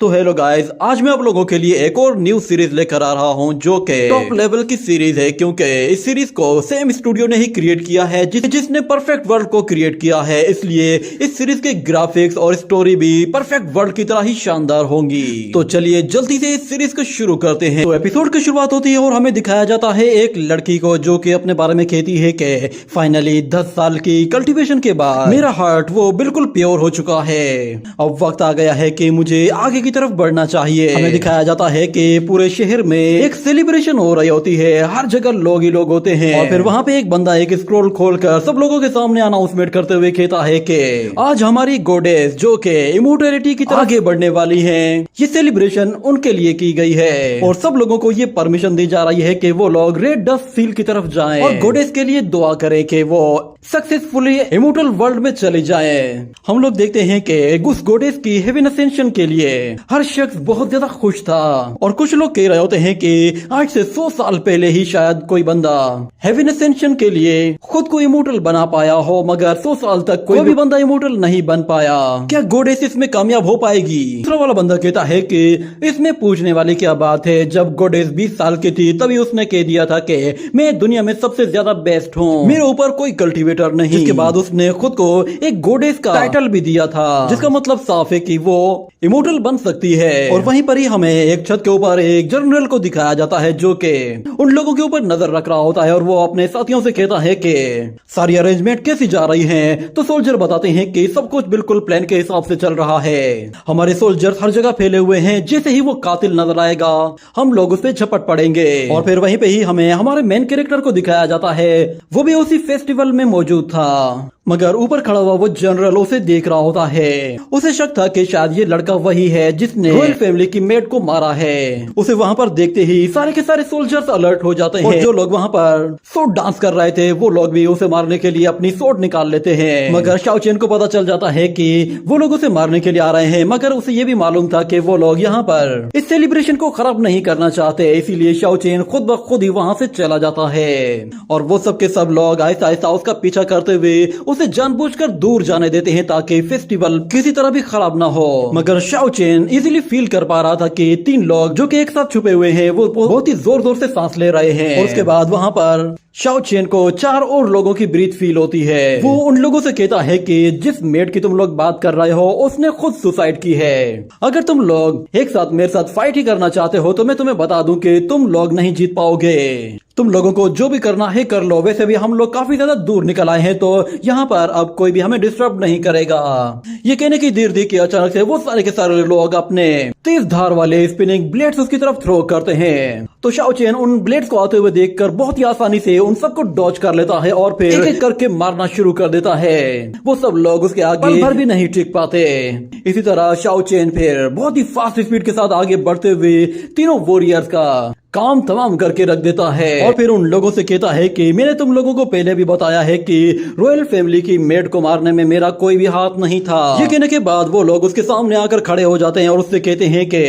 तो hello guys, आज मैं आप लोगों के लिए एक और न्यू सीरीज लेकर आ रहा हूं जो कि टॉप लेवल की सीरीज है, क्योंकि इस सीरीज को सेम स्टूडियो ने ही क्रिएट किया है जिसने परफेक्ट वर्ल्ड को क्रिएट किया है। इसलिए इस सीरीज के ग्राफिक्स और स्टोरी भी परफेक्ट वर्ल्ड की तरह ही शानदार होंगी। तो चलिए जल्दी से इस सीरीज को शुरू करते हैं। तो एपिसोड की शुरुआत होती है और हमें दिखाया जाता है एक लड़की को जो कि अपने बारे में कहती है कि फाइनली 10 साल की कल्टीवेशन के बाद मेरा हार्ट वो बिल्कुल प्योर हो चुका है। अब वक्त आ गया है कि मुझे आगे की तरफ बढ़ना चाहिए। हमें दिखाया जाता है कि पूरे शहर में एक सेलिब्रेशन हो रही होती है, हर जगह लोग ही लोग होते हैं। और फिर वहाँ पे एक बंदा एक स्क्रॉल खोलकर सब लोगों के सामने अनाउंसमेंट करते हुए कहता है कि आज हमारी गॉडेस जो कि इमोर्टैलिटी की तरफ आगे बढ़ने वाली हैं, ये सेलिब्रेशन उनके लिए की गई है और सब लोगों को ये परमिशन दी जा रही है कि वो लोग रेड डस्ट सील की तरफ जाएं और गॉडेस के लिए दुआ करें कि वो सक्सेसफुली इमोर्टल वर्ल्ड में चले जाएं। हम लोग देखते हैं कि उस गॉडेस की हेवन असेंशन के लिए हर शख्स बहुत ज्यादा खुश था और कुछ लोग कह रहे होते हैं कि आज से 100 साल पहले ही शायद कोई बंदा हेवन असेंशन के लिए खुद को इमोर्टल बना पाया हो, मगर 100 साल तक कोई भी बंदा इमोर्टल नहीं बन पाया। क्या गॉडेस इसमें कामयाब हो पाएगी? दूसरा वाला बंदा कहता है कि इसमें पूछने वाली क्या बात है, जब गॉडेस 20 साल की थी तभी उसने कह दिया था कि मैं दुनिया में सबसे ज्यादा बेस्ट हूँ, मेरे ऊपर कोई कल्टीवेटर नहीं। इसके बाद उसने खुद को एक गॉडेस का टाइटल भी दिया था, जिसका मतलब साफ है कि वो इमोर्टल बन सकती है। और वहीं पर ही हमें एक छत के ऊपर एक जनरल को दिखाया जाता है जो कि उन लोगों के ऊपर नजर रख रहा होता है और वो अपने साथियों से कहता है कि सारी अरेंजमेंट कैसी जा रही हैं। तो सोल्जर बताते हैं कि सब कुछ बिल्कुल प्लान के हिसाब से चल रहा है, हमारे सोल्जर्स हर जगह फैले हुए हैं, जैसे ही वो कातिल नजर आएगा हम लोग उस पे झपट पड़ेंगे। और फिर वहीं पे ही हमें हमारे मेन कैरेक्टर को दिखाया जाता है, वो भी उसी फेस्टिवल में मौजूद था, मगर ऊपर खड़ा हुआ वो जनरल उसे देख रहा होता है। उसे शक था कि शायद ये लड़का वही है जिसने रॉयल फैमिली की मेड को मारा है। उसे वहाँ पर देखते ही सारे के सारे सोल्जर्स अलर्ट हो जाते हैं और जो लोग वहाँ पर सोट डांस कर रहे थे वो लोग भी उसे मारने के लिए अपनी सोट निकाल लेते हैं। मगर शाओ चेन को पता चल जाता है कि वो लोग उसे मारने के लिए आ रहे हैं, मगर उसे ये भी मालूम था कि वो लोग यहाँ पर इस सेलिब्रेशन को खराब नहीं करना चाहते, इसीलिए शाओ चेन खुद ब खुद ही वहाँ से चला जाता है। और वो सब के सब लोग आहिस्ता आहिस्ता उसका पीछा करते हुए उसे जानबूझकर दूर जाने देते हैं ताकि फेस्टिवल किसी तरह भी खराब ना हो। मगर शाओ चेन इजीली फील कर पा रहा था कि 3 लोग जो कि एक साथ छुपे हुए हैं वो बहुत ही जोर जोर से सांस ले रहे हैं। और उसके बाद वहाँ पर शाओ चेन को 4 और लोगों की ब्रीथ फील होती है। वो उन लोगों से कहता है कि जिस मेड की तुम लोग बात कर रहे हो उसने खुद सुसाइड की है। अगर तुम लोग एक साथ मेरे साथ फाइट ही करना चाहते हो तो मैं तुम्हें बता दूं कि तुम लोग नहीं जीत पाओगे। तुम लोगों को जो भी करना है कर लो, वैसे भी हम लोग काफी ज्यादा दूर निकल आए हैं तो यहाँ पर अब कोई भी हमें डिस्टर्ब नहीं करेगा। ये कहने की देर थी कि अचानक से वो सारे के सारे लोग अपने तेज धार वाले स्पिनिंग ब्लेड्स उसकी तरफ थ्रो करते हैं। तो शाओ चेन उन ब्लेड्स को आते हुए देखकर बहुत ही आसानी से उन सबको डॉज कर लेता है और फिर एक एक करके मारना शुरू कर देता है। वो सब लोग उसके आगे पल भर भी नहीं टिक पाते। इसी तरह शाओ चेन फिर बहुत ही फास्ट स्पीड के साथ आगे बढ़ते हुए तीनों वॉरियर्स का काम तमाम करके रख देता है। और फिर उन लोगों से कहता है कि मैंने तुम लोगों को पहले भी बताया है कि रॉयल फैमिली की मेड को मारने में मेरा कोई भी हाथ नहीं था। ये कहने के बाद वो लोग उसके सामने आकर खड़े हो जाते हैं और उससे कहते हैं कि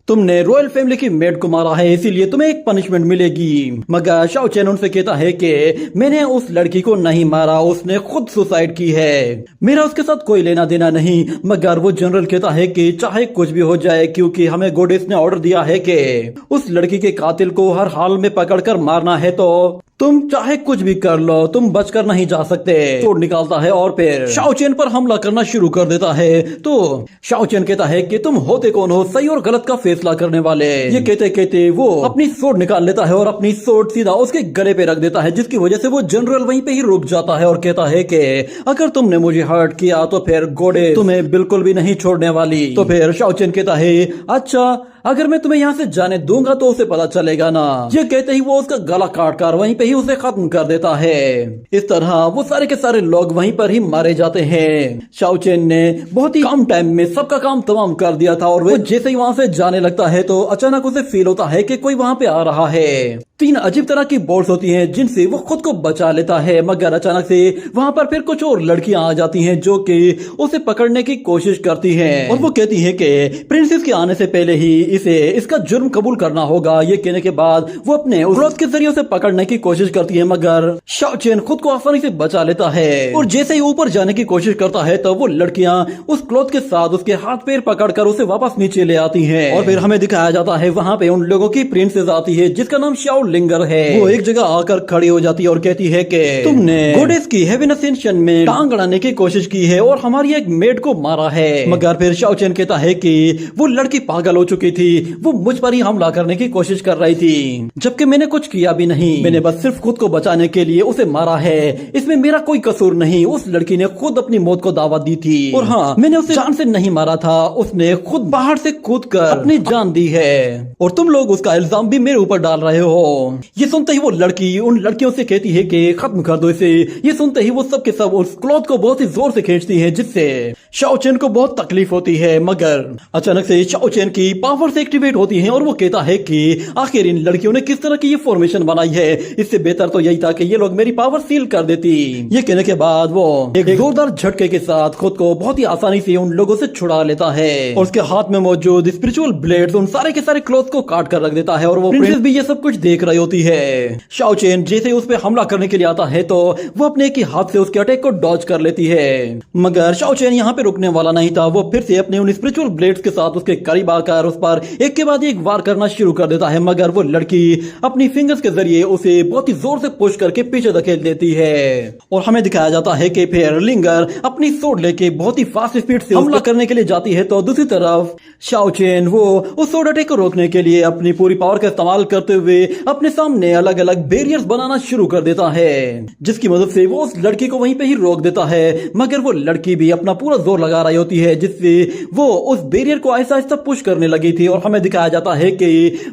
तुमने रॉयल फैमिली की मेड को मारा है, इसीलिए तुम्हें एक पनिशमेंट मिलेगी। मगर शाओ चेन उनसे कहता है कि मैंने उस लड़की को नहीं मारा, उसने खुद सुसाइड की है, मेरा उसके साथ कोई लेना देना नहीं। मगर वो जनरल कहता है कि चाहे कुछ भी हो जाए, क्योंकि हमें गॉडेस ने ऑर्डर दिया है कि उस लड़की के कातिल को हर हाल में पकड़कर मारना है, तो तुम चाहे कुछ भी कर लो, तुम बचकर नहीं जा सकते। तोड़ निकालता है और फिर शाओ चेन पर हमला करना शुरू कर देता है। तो शाओ चेन कहता है कि तुम होते कौन हो सही और गलत का फैसला करने वाले। ये कहते कहते वो अपनी सोट निकाल लेता है और अपनी सोट सीधा उसके गले पे रख देता है, जिसकी वजह से वो जनरल वहीं पे ही रुक जाता है और कहता है कि अगर तुमने मुझे हर्ट किया तो फिर गॉडेस तुम्हें बिल्कुल भी नहीं छोड़ने वाली। तो फिर शाओ चेन कहता है अच्छा अगर मैं तुम्हें यहाँ से जाने दूंगा तो उसे पता चलेगा ना। ये कहते ही वो उसका गला काट कर वहीं पे ही उसे खत्म कर देता है। इस तरह वो सारे के सारे लोग वहीं पर ही मारे जाते हैं। शाओ चेन ने बहुत ही कम टाइम में सबका काम तमाम कर दिया था और वो जैसे ही वहाँ से जाने लगता है तो अचानक उसे फील होता है कि कोई वहाँ पे आ रहा है। 3 अजीब तरह की बोल्ट्स होती हैं जिनसे वो खुद को बचा लेता है, मगर अचानक से वहाँ पर फिर कुछ और लड़कियां आ जाती हैं जो कि उसे पकड़ने की कोशिश करती हैं और वो कहती हैं कि प्रिंसेस के आने से पहले ही इसे इसका जुर्म कबूल करना होगा। ये कहने के बाद वो अपने औलाद के जरिए उसे पकड़ने की कोशिश करती है मगर शाओ चेन खुद को आसानी से बचा लेता है और जैसे ही ऊपर जाने की कोशिश करता है तब वो लड़कियां उस क्लॉथ के साथ उसके हाथ पैर पकड़कर उसे वापस नीचे ले आती हैं और फिर हमें दिखाया जाता है वहाँ पे उन लोगों की प्रिंसेस आती है जिसका नाम शाओ लिंगर है। वो एक जगह आकर खड़ी हो जाती है और कहती है कि तुमने गॉडेस की हेवन असेंशन में टांग अड़ाने की कोशिश की है और हमारी एक मेड को मारा है। मगर फिर शाओ चेन कहता है कि वो लड़की पागल हो चुकी थी, वो मुझ पर ही हमला करने की कोशिश कर रही थी जबकि मैंने कुछ किया भी नहीं, मैंने बस सिर्फ खुद को बचाने के लिए उसे मारा है, इसमें मेरा कोई कसूर नहीं। उस लड़की ने खुद अपनी मौत को दावत दी थी और हाँ, मैंने उसे जान से नहीं मारा था, उसने खुद बाहर से कूद कर अपनी जान दी है और तुम लोग उसका इल्जाम भी मेरे ऊपर डाल रहे हो। ये सुनते ही वो लड़की उन लड़कियों से कहती है कि खत्म कर दो इसे। ये सुनते ही वो सब के सब उस क्लॉथ को बहुत ही जोर से खींचती है जिससे शाओ चेन को बहुत तकलीफ होती है। मगर अचानक से शाओ चेन की पावर से एक्टिवेट होती है और वो कहता है कि आखिर इन लड़कियों ने किस तरह की ये फॉर्मेशन बनाई है, इससे बेहतर तो यही था कि ये लोग मेरी पावर सील कर देती। ये कहने के बाद वो एक जोरदार झटके के साथ खुद को बहुत ही आसानी से उन लोगों से छुड़ा लेता है और उसके हाथ में मौजूद स्पिरिचुअल ब्लेड्स उन सारे के सारे क्लॉथ को काट कर रख देता है और वो प्रिंसेस भी ये सब कुछ देख रही होती है। शाओ चेन जैसे उस पर हमला करने के लिए आता है तो वो अपने एक ही हाथ से उसके अटैक को डॉज कर लेती है। मगर शाओ चेन यहाँ पे रुकने वाला नहीं था, वो फिर से अपने उन स्पिरिचुअल ब्लेड्स के साथ उसके करीब आकर उस पर एक के बाद एक वार करना शुरू कर देता है। मगर वो लड़की अपनी फिंगर्स के जरिए उसे बहुत ही जोर से पुश करके पीछे धकेल देती है और हमें दिखाया जाता है कि फिर लिंगर अपनी सोड लेके बहुत ही फास्ट स्पीड से हमला करने के लिए जाती है तो दूसरी तरफ शाओ चेन वो उस सोड अटैक को रोकने के लिए अपनी पूरी पावर का इस्तेमाल करते हुए अपने सामने अलग अलग बैरियर्स बनाना शुरू कर देता है जिसकी मदद से वो उस लड़की को वहीं पे ही रोक देता है। मगर वो लड़की भी अपना पूरा जोर लगा रही होती है जिससे वो उस बैरियर को आहिस्ता आहिस्ता पुश करने लगी थी और हमें दिखाया जाता है कि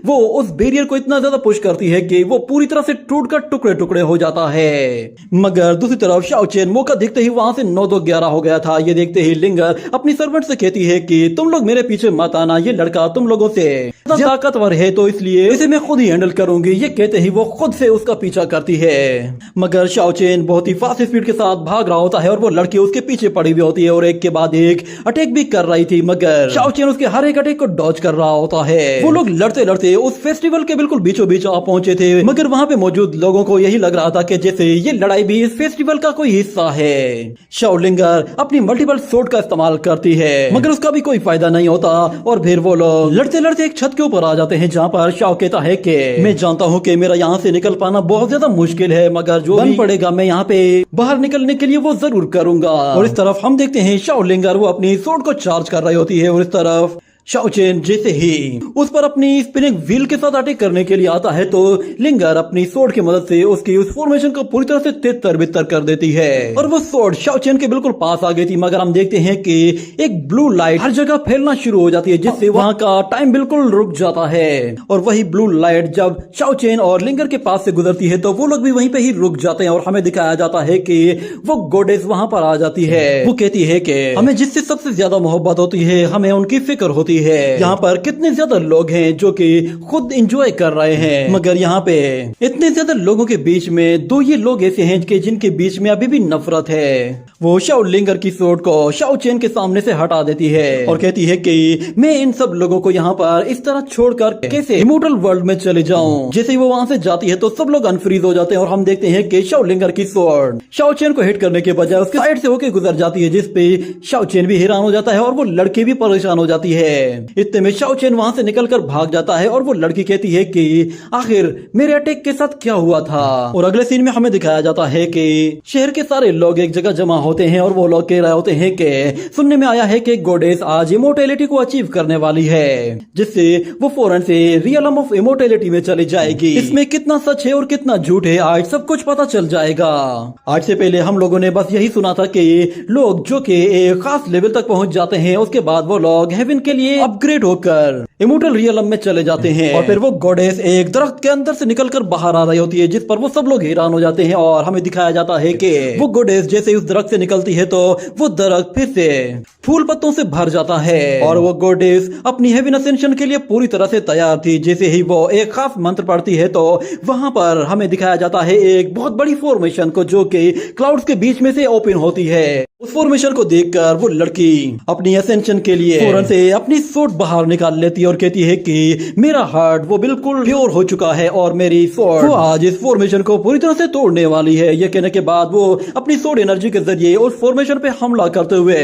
वो उस बैरियर को इतना ज्यादा पुश करती है कि वो पूरी तरह से टूटकर टुकड़े टुकड़े हो जाता है। मगर दूसरी तरफ शाओ चेन मौका देखते ही वहां से 9-2-11 हो गया था। ये देखते ही लिंगर अपनी सर्वेंट से कहती है कि तुम लोग मेरे पीछे मत आना, ये लड़का तुम लोगों से ताकतवर है तो इसलिए इसे मैं खुद ही हैंडल करूंगी। ये कहते ही वो खुद से उसका पीछा करती है। मगर शाओ चेन बहुत ही फास्ट स्पीड के साथ भाग रहा होता है और वो लड़की उसके पीछे पड़ी हुई होती है और एक के बाद एक अटैक भी कर रही थी। मगर शाओ चेन उसके हर एक अटैक को डॉज कर रहा होता है। वो लोग लड़ते लड़ते उस फेस्टिवल के बिल्कुल बीचों बीच आ पहुंचे थे। मगर वहां पे मौजूद लोगों को यही लग रहा था कि जैसे ये लड़ाई भी इस फेस्टिवल का कोई हिस्सा है। शाओ लिंगर अपनी मल्टीपल सोर्ड का इस्तेमाल करती है मगर उसका भी कोई फायदा नहीं होता और फिर वो लोग लड़ते लड़ते एक छत के ऊपर आ जाते हैं जहाँ पर शाओ कहता है कि मैं जानता हूँ कि मेरा यहाँ से निकल पाना बहुत ज्यादा मुश्किल है मगर जो भी पड़ेगा मैं यहाँ पे बाहर निकलने के लिए वो जरूर करूंगा। और इस तरफ हम देखते हैं शाओ लिंगर वो अपनी सोर्ड को चार्ज कर रही होती है और इस तरफ शाओ चेन जैसे ही उस पर अपनी स्पिनिंग व्हील के साथ अटैक करने के लिए आता है तो लिंगर अपनी सोर्ड की मदद से उसकी उस फॉर्मेशन को पूरी तरह से तितर बितर कर देती है और वो सोर्ड शाओ चेन के बिल्कुल पास आ गई थी। मगर हम देखते हैं कि एक ब्लू लाइट हर जगह फैलना शुरू हो जाती है जिससे वहां का टाइम बिल्कुल रुक जाता है और वही ब्लू लाइट जब शाओ चेन और लिंगर के पास से गुजरती है तो वो लोग भी वहीं पे ही रुक जाते हैं और हमें दिखाया जाता है कि वो गॉडेस वहां पर आ जाती है। वो कहती है कि हमें जिससे सबसे ज्यादा मोहब्बत होती है हमें उनकी फिक्र होती है। यहाँ पर कितने ज्यादा लोग हैं जो कि खुद एंजॉय कर रहे हैं मगर यहाँ पे इतने ज्यादा लोगों के बीच में दो ये लोग ऐसे हैं कि जिनके बीच में अभी भी नफरत है। वो शाओ लिंगर की सोर्ड को शाओ चेन के सामने से हटा देती है और कहती है कि मैं इन सब लोगों को यहाँ पर इस तरह छोड़कर कैसे इमोर्टल वर्ल्ड में चले जाऊं। जैसे ही वो वहां से जाती है तो सब लोग अनफ्रीज हो जाते हैं और हम देखते हैं कि शाओ लिंगर की सोर्ड शाओ चेन को हिट करने के बजाय उसके साइड से होकर गुजर जाती है जिसपे शाओ चेन भी हैरान हो जाता है और वो लड़की भी परेशान हो जाती है। इतने में शाओ चेन वहां से निकलकर भाग जाता है और वो लड़की कहती है कि आखिर मेरे अटैक के साथ क्या हुआ था। और अगले सीन में हमें दिखाया जाता है कि शहर के सारे लोग एक जगह जमा होते हैं और वो लोग कह रहे होते हैं कि सुनने में आया है कि गॉडेस आज इमोर्टैलिटी को अचीव करने वाली है जिससे वो फौरन से रियलम ऑफ इमोर्टैलिटी में चली जाएगी। इसमें कितना सच है और कितना झूठ है आज सब कुछ पता चल जाएगा। आज से पहले हम लोगों ने बस यही सुना था कि लोग जो कि एक खास लेवल तक पहुंच जाते हैं उसके बाद वो लोग हेवन के लिए अपग्रेड होकर इमोर्टल रियलम में चले जाते हैं और फिर वो गॉडेस एक दरख्त के अंदर से निकलकर बाहर आ रही होती है जिस पर वो सब लोग हैरान हो जाते हैं और हमें दिखाया जाता है कि वो गॉडेस जैसे उस दरख्त से निकलती है तो वो दरख्त फिर से फूल पत्तों से भर जाता है और वो गॉडेस अपनी हेवन असेंशन के लिए पूरी तरह से तैयार थी। जैसे ही वो एक खास मंत्र पढ़ती है तो वहां पर हमें दिखाया जाता है एक बहुत बड़ी फॉर्मेशन को जो कि क्लाउड्स के बीच में से ओपन होती है। उस फॉर्मेशन को देखकर वो लड़की अपनी असेंशन के लिए फौरन से अपनी सूट बाहर निकाल लेती है और कहती है कि मेरा हार्ट वो बिल्कुल प्योर हो चुका है और मेरी स्वॉर्ड वो आज इस फॉर्मेशन को पूरी तरह से तोड़ने वाली है। ये कहने के बाद वो अपनी स्वॉर्ड एनर्जी के जरिए उस फॉर्मेशन पे हमला करते हुए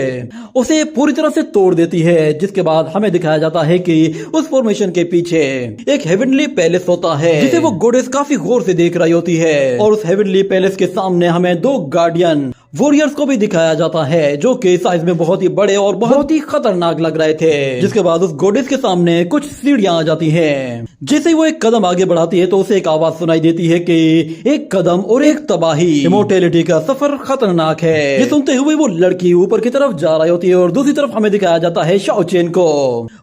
उसे पूरी तरह से तोड़ देती है, जिसके बाद हमें दिखाया जाता है कि उस फॉर्मेशन के पीछे एक हेवनली पैलेस होता है जिसे वो गॉडेस काफी गौर से देख रही होती है। और उस हेवनली पैलेस के सामने हमें 2 गार्डियन वॉरियर्स को भी दिखाया जाता है जो कि साइज में बहुत ही बड़े और बहुत ही खतरनाक लग रहे थे। जिसके बाद उस गॉडेस के सामने कुछ सीढ़ियां आ जाती हैं। जैसे ही वो एक कदम आगे बढ़ाती है तो उसे एक आवाज सुनाई देती है कि एक कदम और एक तबाही, इमोर्टैलिटी का सफर खतरनाक है। ये सुनते हुए वो लड़की ऊपर की तरफ जा रही होती है और दूसरी तरफ हमें दिखाया जाता है शाओ चेन को।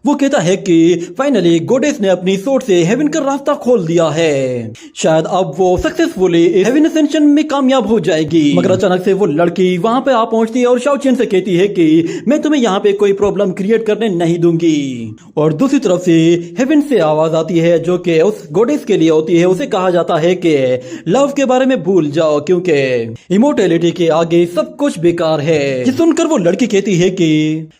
वो कहता है कि फाइनली गॉडेस ने अपनी सोच से हेवन का रास्ता खोल दिया है, शायद अब वो सक्सेसफुली हेवन असेंशन में कामयाब हो जाएगी। मगर अचानक से वो लड़की वहां पे आ पहुंचती है और शाओ चेन से कहती है कि मैं तुम्हें यहाँ पे कोई प्रॉब्लम क्रिएट करने नहीं दूंगी। और दूसरी तरफ से हेवन से आवाज आती है जो कि उस गॉडेस के लिए होती है। उसे कहा जाता है कि लव के बारे में भूल जाओ क्योंकि इमोर्टैलिटी के आगे सब कुछ बेकार है। ये सुनकर वो लड़की कहती है कि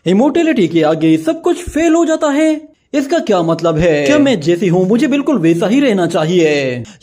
इमोर्टैलिटी के आगे सब कुछ फेल हो जाता है, इसका क्या मतलब है? क्या मैं जैसी हूँ मुझे बिल्कुल वैसा ही रहना चाहिए?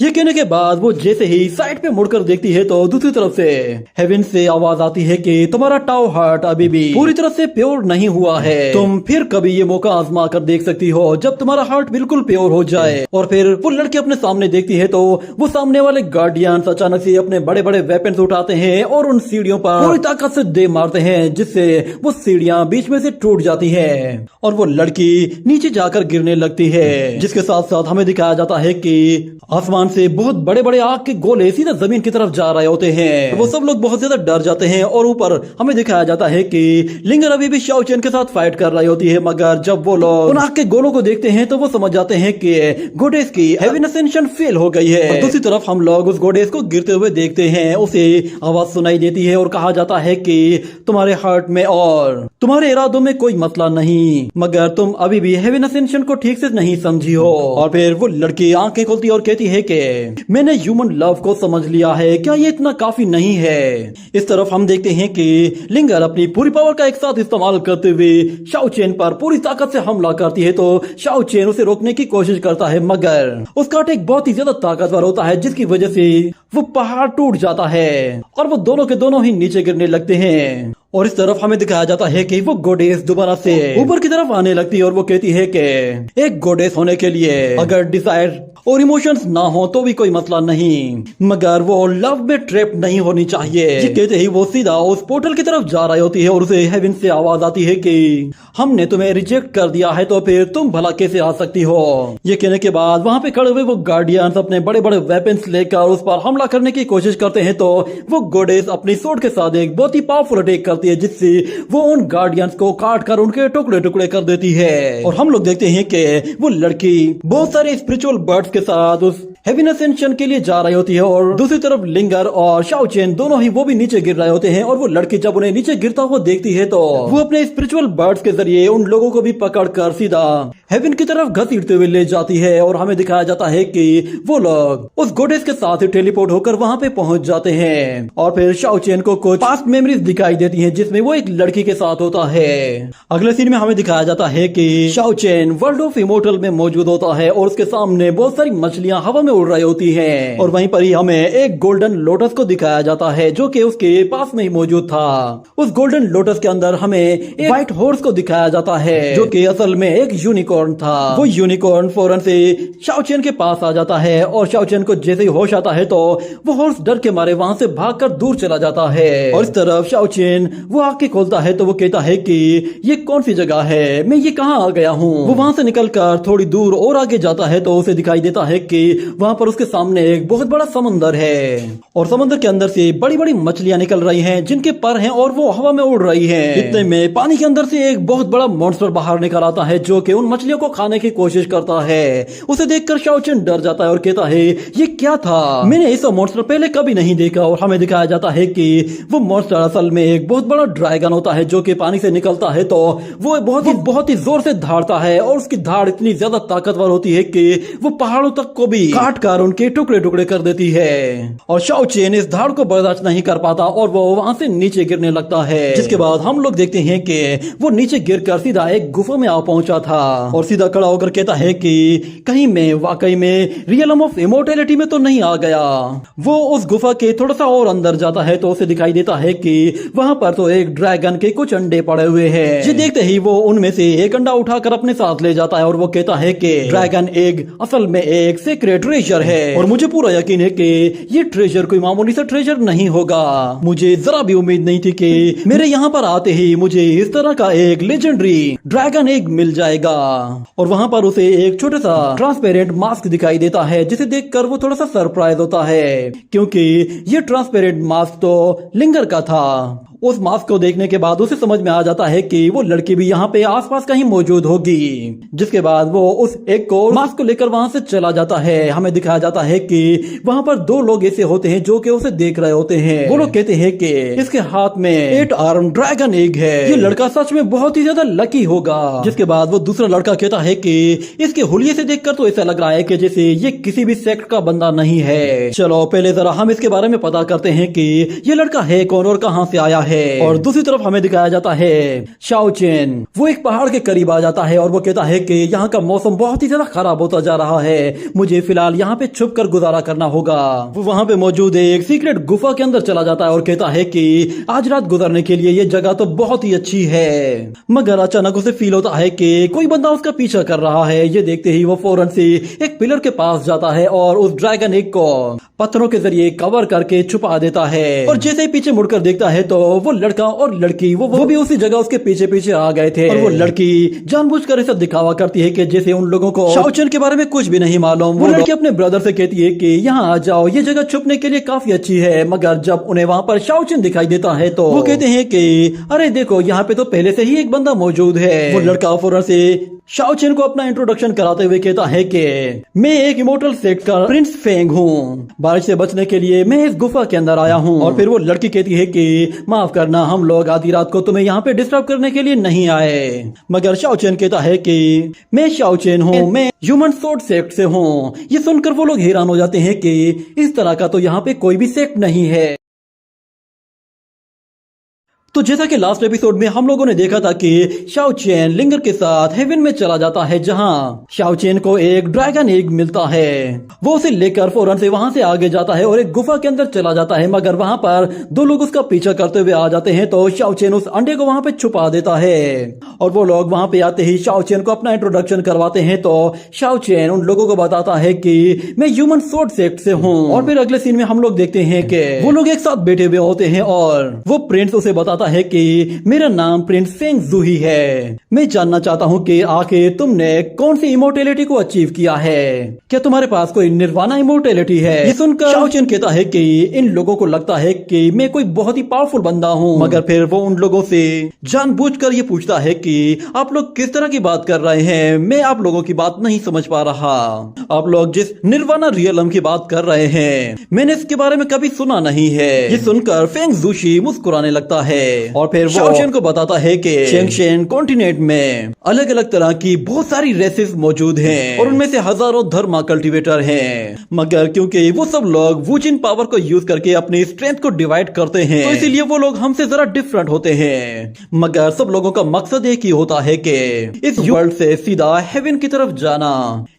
ये कहने के बाद वो जैसे ही साइड पे मुड़कर देखती है तो दूसरी तरफ से हेवन से आवाज आती है कि तुम्हारा टाओ हार्ट अभी भी पूरी तरह से प्योर नहीं हुआ है, तुम फिर कभी ये मौका आजमा कर देख सकती हो जब तुम्हारा हार्ट बिल्कुल प्योर हो जाए। और फिर वो लड़की अपने सामने देखती है तो वो सामने वाले गार्डियंस अचानक से अपने बड़े बड़े वेपन्स उठाते हैं और उन सीढ़ियों पर पूरी ताकत से दे मारते हैं, जिससे वो सीढ़ियां बीच में से टूट जाती है और वो लड़की नीचे जाकर गिरने लगती है। जिसके साथ साथ हमें दिखाया जाता है कि आसमान से बहुत बड़े बड़े आग के गोले सीधा जमीन की तरफ जा रहे होते हैं। वो सब लोग बहुत ज्यादा डर जाते हैं और ऊपर हमें दिखाया जाता है कि लिंगर अभी भी शाओ चेन के साथ फाइट कर रही होती है। मगर जब वो लोग उन आग के गोलों को देखते हैं तो वो समझ जाते हैं कि गॉडेस की हेवन असेंशन फेल हो गई है। और दूसरी तरफ हम लोग उस गॉडेस को गिरते हुए देखते हैं। उसे आवाज सुनाई देती है और कहा जाता है कि तुम्हारे हार्ट में और तुम्हारे इरादों में कोई मसला नहीं, मगर तुम अभी भी हेवन असेंशन को ठीक से नहीं समझी हो। और फिर वो लड़की आंखें खोलती है और कहती है कि मैंने ह्यूमन लव को समझ लिया है, क्या ये इतना काफी नहीं है? इस तरफ हम देखते हैं कि लिंगर अपनी पूरी पावर का एक साथ इस्तेमाल करते हुए शाओ चेन पर पूरी ताकत से हमला करती है तो शाओ चेन उसे रोकने की कोशिश करता है, मगर उसका अटैक बहुत ही ज्यादा ताकतवर होता है जिसकी वजह से वो पहाड़ टूट जाता है और वो दोनों के दोनों ही नीचे गिरने लगते हैं। और इस तरफ हमें दिखाया जाता है कि वो गॉडेस दोबारा से ऊपर की तरफ आने लगती है और वो कहती है कि एक गॉडेस होने के लिए अगर डिजायर और इमोशंस ना हो तो भी कोई मसला नहीं, मगर वो लव में ट्रैप नहीं होनी चाहिए। ये कहते ही वो सीधा उस पोर्टल की तरफ जा रही होती है और उसे हेवन से आवाज आती है कि हमने तुम्हें रिजेक्ट कर दिया है तो फिर तुम भला कैसे आ सकती हो? ये कहने के बाद वहाँ पे खड़े हुए वो गार्डियंस अपने बड़े बड़े वेपन्स लेकर उस पर हमला करने की कोशिश करते हैं तो वो गॉडेस अपनी स्वॉर्ड के साथ एक बहुत ही पावरफुल अटैक करती है जिससे वो उन गार्डियंस को काट कर उनके टुकड़े टुकड़े कर देती है। और हम लोग देखते हैं कि वो लड़की बहुत सारे स्पिरिचुअल बर्ड्स के साथ उस हेवन असेंशन के लिए जा रही होती है और दूसरी तरफ लिंगर और शाओ चेन दोनों ही वो भी नीचे गिर रहे होते हैं। और वो लड़की जब उन्हें नीचे गिरता हुआ देखती है तो वो अपने स्पिरिचुअल बर्ड्स के जरिए उन लोगों को भी पकड़कर सीधा हेवन की तरफ घसीटते हुए ले जाती है। और हमें दिखाया जाता है कि वो लोग उस गॉडेस के साथ ही टेलीपोर्ट होकर वहां पे पहुंच जाते हैं। और फिर शाओ चेन को कुछ पास्ट मेमोरीज दिखाई देती हैं जिसमें वो एक लड़की के साथ होता है। अगले सीन में हमें दिखाया जाता है कि Shao chain world of immortal में मौजूद होता है और उसके सामने बहुत सारी मछलियां हवा में उड़ रही होती हैं। और वहीं पर ही हमें एक गोल्डन लोटस को दिखाया जाता है जो कि उसके पास में ही मौजूद था। उस गोल्डन लोटस के अंदर हमें एक व्हाइट हॉर्स को दिखाया जाता है जो कि असल में एक यूनिकॉर्न था। वो यूनिकॉर्न फौरन से शाओ चेन के पास आ जाता है और शाओ चेन को जैसे ही होश आता है तो वो हॉर्स डर के मारे वहां से भागकर दूर चला जाता है। और इस तरफ शाओ चेन वो आंखें खोलता है तो वो कहता है कि ये कौन सी जगह है, मैं ये कहाँ आ गया हूँ। वो वहां से निकलकर थोड़ी दूर और आगे जाता है तो उसे दिखाई देता है कि वहां पर उसके सामने एक बहुत बड़ा समंदर है और समंदर के अंदर से बड़ी बड़ी मछलियां निकल रही हैं जिनके पर हैं और वो हवा में उड़ रही हैं। इतने में पानी के अंदर से एक बहुत बड़ा मॉन्स्टर बाहर निकल आता है जो कि उन मछलियों को खाने की कोशिश करता है। उसे देखकर शाओ चेन डर जाता है और कहता है ये क्या था, मैंने ऐसा मॉन्स्टर पहले कभी नहीं देखा। और हमें दिखाया जाता है कि वो मॉन्स्टर असल में एक बहुत बड़ा ड्रैगन होता है जो कि पानी से निकलता है तो वो बहुत ही जोर से धाड़ता है और उसकी धाड़ इतनी ज्यादा ताकतवर होती है कि वो पहाड़ों तक को भी काट काटकर उनके टुकड़े टुकड़े कर देती है और शाओ चेन इस धाड़ को बर्दाश्त नहीं कर पाता और वो वहां से नीचे गिरने लगता है। जिसके बाद हम लोग देखते हैं कि वो नीचे गिरकर सीधा एक गुफा में आ पहुंचा था और सीधा खड़ा होकर कहता है कि कहीं मैं वाकई में रियलम ऑफ इमोर्टैलिटी में तो नहीं आ गया। वो उस गुफा के थोड़ा सा और अंदर जाता है तो उसे दिखाई देता है कि वहां पर तो एक ड्रैगन के कुछ अंडे पड़े हुए हैं। ये देखते ही वो उनमें से एक अंडा उठाकर अपने साथ ले जाता है और वो कहता है कि ड्रैगन एग असल में एक सीक्रेट ट्रेजर है और मुझे पूरा यकीन है कि ये ट्रेजर कोई मामूली सा ट्रेजर नहीं होगा। मुझे जरा भी उम्मीद नहीं थी कि मेरे यहाँ पर आते ही मुझे इस तरह का एक लेजेंडरी ड्रैगन एग मिल जाएगा। और वहाँ पर उसे एक छोटा सा ट्रांसपेरेंट मास्क दिखाई देता है जिसे देखकर वो थोड़ा सा सरप्राइज होता है क्योंकि ये ट्रांसपेरेंट मास्क तो लिंगर का था। उस मास्क को देखने के बाद उसे समझ में आ जाता है कि वो लड़की भी यहाँ पे आसपास कहीं मौजूद होगी। जिसके बाद वो उस एक को मास्क को लेकर वहां से चला जाता है। हमें दिखाया जाता है कि वहां पर दो लोग ऐसे होते हैं जो कि उसे देख रहे होते हैं। वो लोग कहते हैं कि इसके हाथ में 8 आर्म ड्रैगन एग है, ये लड़का सच में बहुत ही ज्यादा लकी होगा। जिसके बाद वो दूसरा लड़का कहता है कि इसके हुलिये से देखकर तो ऐसा लग रहा है कि जैसे ये किसी भी सेक्ट का बंदा नहीं है। चलो पहले जरा हम इसके बारे में पता करते हैं कि ये लड़का है कौन और कहाँ से आया है। और दूसरी तरफ हमें दिखाया जाता है शाओ चेन। वो एक पहाड़ के करीब आ जाता है और वो कहता है कि यहाँ का मौसम बहुत ही ज्यादा खराब होता जा रहा है, मुझे फिलहाल यहाँ पे छुप कर गुजारा करना होगा। वो वहाँ पे मौजूद एक सीक्रेट गुफा के अंदर चला जाता है और कहता है कि आज रात गुजरने के लिए ये जगह तो बहुत ही अच्छी है। मगर अचानक उसे फील होता है कि कोई बंदा उसका पीछा कर रहा है। ये देखते ही वो फौरन से एक पिलर के पास जाता है और उस ड्रैगन एग को पत्थरों के जरिए कवर करके छुपा देता है। और जैसे ही पीछे मुड़कर देखता है तो वो लड़का और लड़की वो भी उसी जगह उसके पीछे पीछे आ गए थे। और वो लड़की जानबूझकर ऐसा दिखावा करती है कि जैसे उन लोगों को शाओ चेन के बारे में कुछ भी नहीं मालूम। वो लड़की अपने ब्रदर से कहती है कि यहाँ आ जाओ, ये जगह छुपने के लिए काफी अच्छी है। मगर जब उन्हें वहाँ पर शाओ चेन दिखाई देता है तो वो कहते हैं कि अरे देखो यहाँ पे तो पहले से ही एक बंदा मौजूद है। वो लड़का फौरन से शाओ चेन को अपना इंट्रोडक्शन कराते हुए कहता है कि मैं एक इमोर्टल सेक्ट का प्रिंस फेंग हूँ, बारिश से बचने के लिए मैं इस गुफा के अंदर आया हूँ। और फिर वो लड़की कहती है कि माफ करना, हम लोग आधी रात को तुम्हें यहाँ पे डिस्टर्ब करने के लिए नहीं आए। मगर शाओ चेन कहता है कि मैं शाओ चेन हूँ, मैं ह्यूमन सोर्ड सेक्ट से हूँ। ये सुनकर वो लोग हैरान हो जाते हैं कि इस तरह का तो यहाँ पे कोई भी सेक्ट नहीं है। तो जैसा कि लास्ट एपिसोड में हम लोगों ने देखा था कि शाओ चेन लिंगर के साथ हेवन में चला जाता है जहां शाओ चेन को एक ड्रैगन एग मिलता है। वो उसे लेकर फौरन से वहां से आगे जाता है और एक गुफा के अंदर चला जाता है। मगर वहां पर दो लोग उसका पीछा करते हुए आ जाते हैं तो शाओ चेन उस अंडे को वहां पे छुपा देता है। और वो लोग वहां पे आते ही शाओ चेन को अपना इंट्रोडक्शन करवाते हैं तो शाओ चेन उन लोगों को बताता है कि मैं ह्यूमन सोर्ड सेक्ट से हूँ। और फिर अगले सीन में हम लोग देखते हैं कि वो लोग एक साथ बैठे हुए होते हैं और वो प्रिंस उसे बताता है कि मेरा नाम प्रिंस फेंग जूही है, मैं जानना चाहता हूँ कि आखिर तुमने कौन सी इमोर्टैलिटी को अचीव किया है, क्या तुम्हारे पास कोई निर्वाणा इमोर्टैलिटी है। ये सुनकर शाओ चेन कहता है कि इन लोगों को लगता है कि मैं कोई बहुत ही पावरफुल बंदा हूँ। मगर फिर वो उन लोगों से जानबूझकर ये पूछता है कि आप लोग किस तरह की बात कर रहे हैं, मैं आप लोगों की बात नहीं समझ पा रहा। आप लोग जिस निर्वाणा रियलम की बात कर रहे हैं मैंने इसके बारे में कभी सुना नहीं है। ये सुनकर फेंग जूशी मुस्कुराने लगता है और फिर शाओ चेन को बताता है कि शेंगशेन कॉन्टिनेंट में अलग अलग तरह की बहुत सारी रेसेस मौजूद हैं और उनमें से हजारों धर्मा कल्टीवेटर हैं। मगर क्योंकि वो सब लोग वुजिन पावर को यूज करके अपनी स्ट्रेंथ को डिवाइड करते हैं तो इसीलिए वो लोग हमसे जरा डिफरेंट होते हैं। मगर सब लोगों का मकसद एक ही होता है कि इस वर्ल्ड से सीधा हेवन की तरफ जाना।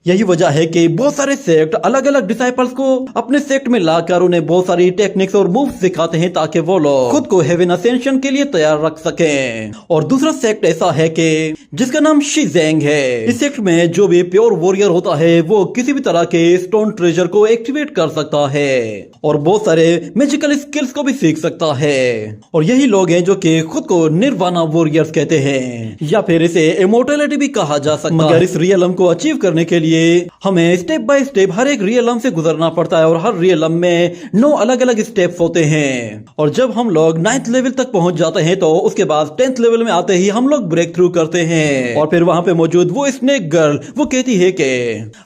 यही वजह है कि बहुत सारे सेक्ट अलग अलग डिसाइपल्स को अपने सेक्ट में लाकर उन्हें बहुत सारी टेक्निक्स और मूव्स सिखाते हैं ताकि वो लोग खुद को हेवन असेंशन के लिए तैयार रख सकें। और दूसरा सेक्ट ऐसा है कि जिसका नाम शीजेंग है। इस सेक्ट में जो भी प्योर वॉरियर होता है वो किसी भी तरह के स्टोन ट्रेजर को एक्टिवेट कर सकता है और बहुत सारे मैजिकल स्किल्स को भी सीख सकता है। और यही लोग हैं जो कि खुद को निर्वाणा वॉरियर्स कहते हैं या फिर इसे इमोर्टैलिटी भी कहा जा सकता है। मगर इस रियलम को अचीव करने के लिए हमें स्टेप बाय स्टेप हर एक रियलम से गुजरना पड़ता है और हर रियलम में 9 अलग अलग स्टेप्स होते हैं। और जब हम लोग 9th लेवल तक पहुंच जाते हैं तो उसके बाद 10th लेवल में आते ही हम लोग ब्रेक थ्रू करते हैं। और फिर वहां पे मौजूद वो स्नेक गर्ल वो कहती है कि